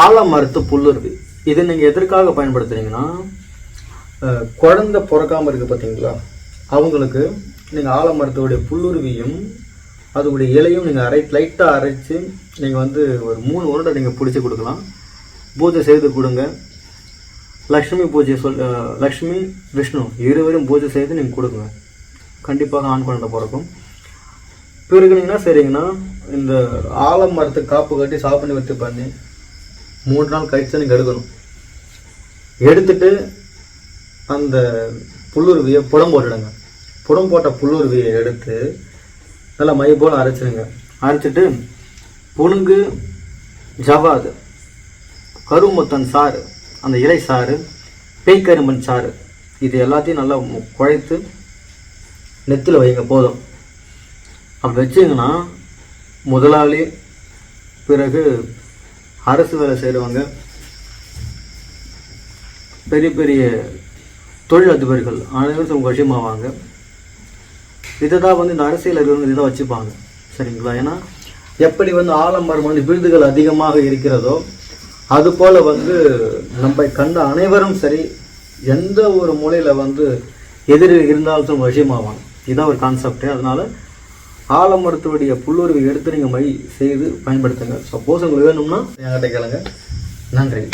ஆலமரத்து புல்லுருவி இதை நீங்கள் எதற்காக பயன்படுத்துறீங்கன்னா, குழந்தை பிறக்காமல் இருக்குது பார்த்தீங்களா, அவங்களுக்கு நீங்கள் ஆலமரத்தோடைய புல்லுருவியும் அதோடைய இலையும் நீங்கள் லைட்டாக அரைச்சி நீங்கள் ஒரு 3 வருடம் நீங்கள் பிடிச்சி கொடுக்கலாம். பூஜை செய்து கொடுங்க. லக்ஷ்மி பூஜை லக்ஷ்மி விஷ்ணு இருவரும் பூஜை செய்து நீங்கள் கொடுங்க. கண்டிப்பாக ஆண் குழந்தை பிறக்கும். பிறகு நீங்கள் சரிங்கன்னா இந்த ஆலமரத்துக்கு காப்பு கட்டி சாப்பிட்டு வச்சு பண்ணி 3 நாள் கழிச்சு நீங்கள் எடுக்கணும். எடுத்துட்டு அந்த புல்லுருவியை புடம் போட்டுடுங்க. புடம் போட்ட புல்லுருவியை எடுத்து நல்லா மை போல் அரைச்சிடுங்க. அரைச்சிட்டு புழுங்கு, ஜவாது, கருமுத்தன் சாறு, அந்த இலை சாறு, பேய்கரும்பன் சாறு, இது எல்லாத்தையும் நல்லா குழைத்து நெத்தில் வைங்க. போதும். அப்படி வச்சிங்கன்னா முதலாளி, பிறகு அரசு வேலை செய்கிறவங்க, பெரிய பெரிய தொழில் அதிபர்கள் அனைவரும் உங்கள் வசியமாவாங்க. இதை தான் இந்த அரசியல் அதிபர்கள் இதை வச்சுப்பாங்க. சரிங்களா? ஏன்னா எப்படி ஆலமரம் விருதுகள் அதிகமாக இருக்கிறதோ அதுபோல் நம்ம கண்ட அனைவரும் சரி, எந்த ஒரு மூலையில் எதிரி இருந்தாலும் வசியமாவாங்க. இதுதான் ஒரு கான்செப்டே. அதனால் ஆலமரத்துடைய புல்லுருவி எடுத்து நீங்கள் மை செய்து பயன்படுத்துங்க. சப்போஸ் உங்களுக்கு வேணும்னா என்கிட்ட கேளுங்க. நன்றி.